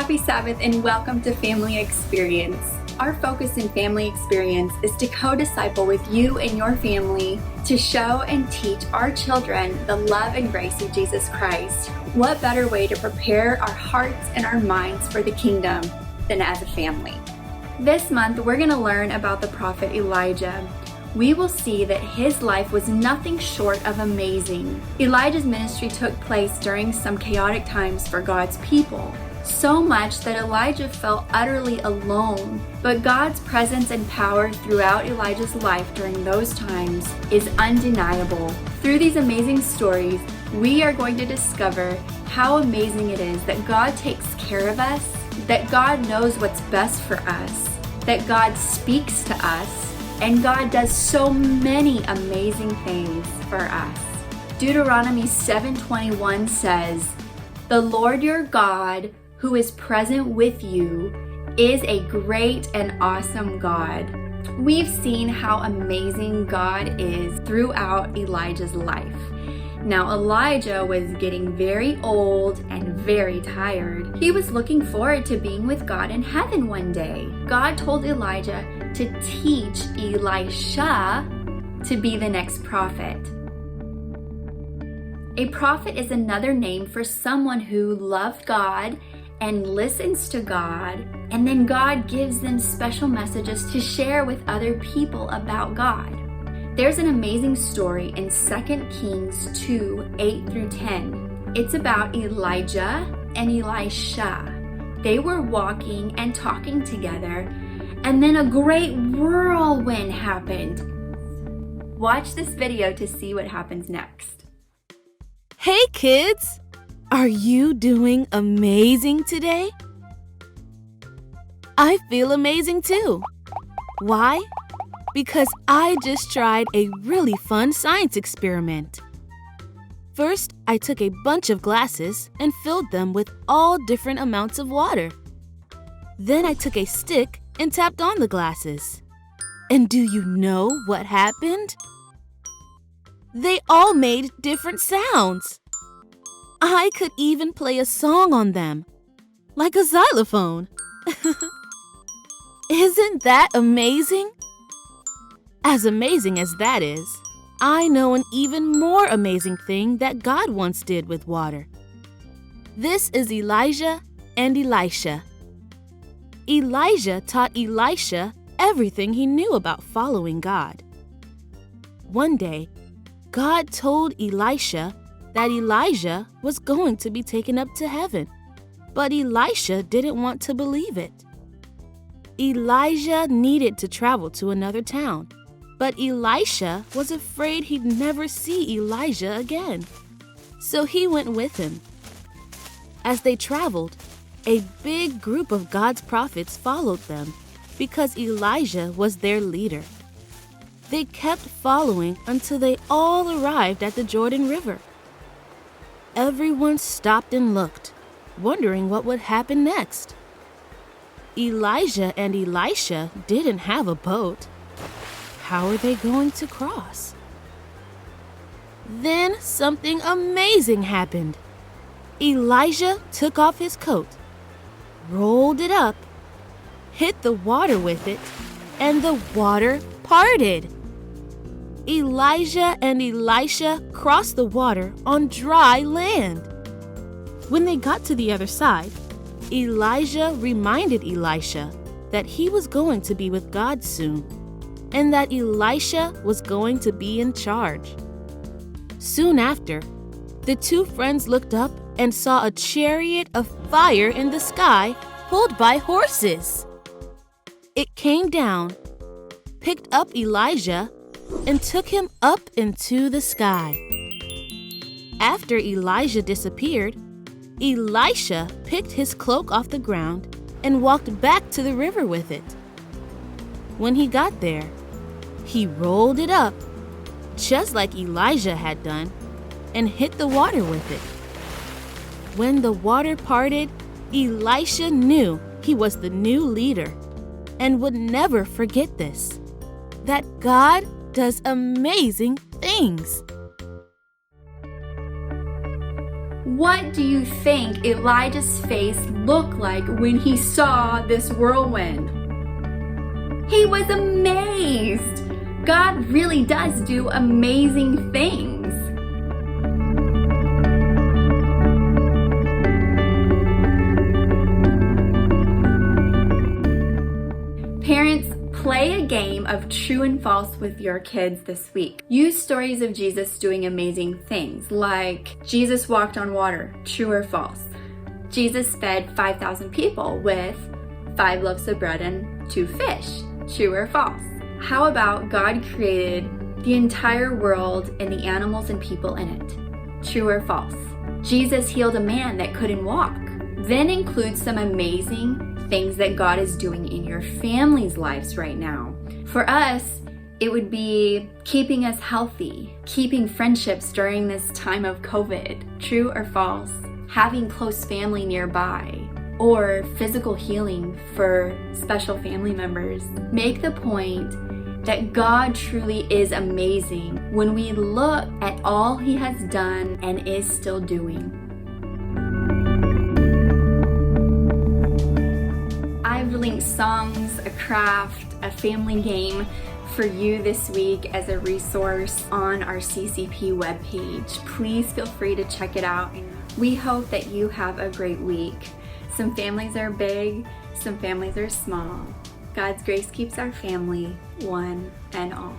Happy Sabbath and welcome to Family Experience. Our focus in Family Experience is to co-disciple with you and your family to show and teach our children the love and grace of Jesus Christ. What better way to prepare our hearts and our minds for the kingdom than as a family? This month, we're going to learn about the prophet Elijah. We will see that his life was nothing short of amazing. Elijah's ministry took place during some chaotic times for God's people. So much that Elijah felt utterly alone. But God's presence and power throughout Elijah's life during those times is undeniable. Through these amazing stories, we are going to discover how amazing it is that God takes care of us, that God knows what's best for us, that God speaks to us, and God does so many amazing things for us. Deuteronomy 7:21 says, "The Lord your God, who is present with you, is a great and awesome God." We've seen how amazing God is throughout Elijah's life. Now, Elijah was getting very old and very tired. He was looking forward to being with God in heaven one day. God told Elijah to teach Elisha to be the next prophet. A prophet is another name for someone who loved God and listens to God, and then God gives them special messages to share with other people about God. There's an amazing story in 2 Kings 2:8-10. It's about Elijah and Elisha. They were walking and talking together, and then a great whirlwind happened. Watch this video to see what happens next. Hey kids! Are you doing amazing today? I feel amazing too. Why? Because I just tried a really fun science experiment. First, I took a bunch of glasses and filled them with all different amounts of water. Then I took a stick and tapped on the glasses. And do you know what happened? They all made different sounds. I could even play a song on them, like a xylophone. Isn't that amazing? As amazing as that is, I know an even more amazing thing that God once did with water. This is Elijah and Elisha. Elijah taught Elisha everything he knew about following God. One day, God told Elisha that Elijah was going to be taken up to heaven, but Elisha didn't want to believe it. Elijah needed to travel to another town, but Elisha was afraid he'd never see Elijah again, so he went with him. As they traveled, a big group of God's prophets followed them because Elijah was their leader. They kept following until they all arrived at the Jordan River. Everyone stopped and looked, wondering what would happen next. Elijah and Elisha didn't have a boat. How are they going to cross? Then something amazing happened. Elijah took off his coat, rolled it up, hit the water with it, and the water parted. Elijah and Elisha crossed the water on dry land. When they got to the other side, Elijah reminded Elisha that he was going to be with God soon, and that Elisha was going to be in charge. Soon after, the two friends looked up and saw a chariot of fire in the sky pulled by horses. It came down, picked up Elijah, and took him up into the sky. After Elijah disappeared, Elisha picked his cloak off the ground and walked back to the river with it. When he got there, he rolled it up, just like Elijah had done, and hit the water with it. When the water parted, Elisha knew he was the new leader and would never forget this, that God does amazing things. What do you think Elijah's face looked like when he saw this whirlwind? He was amazed. God really does do amazing things. Parents, play a game of true and false with your kids this week. Use stories of Jesus doing amazing things, like Jesus walked on water, true or false? Jesus fed 5,000 people with 5 loaves of bread and 2 fish, true or false? How about God created the entire world and the animals and people in it, true or false? Jesus healed a man that couldn't walk. Then include some amazing things that God is doing in your family's lives right now. For us, it would be keeping us healthy, keeping friendships during this time of COVID, true or false? Having close family nearby, or physical healing for special family members. Make the point that God truly is amazing when we look at all He has done and is still doing. I've linked songs, a craft, a family game for you this week as a resource on our CCP webpage. Please feel free to check it out. We hope that you have a great week. Some families are big, some families are small. God's grace keeps our family one and all.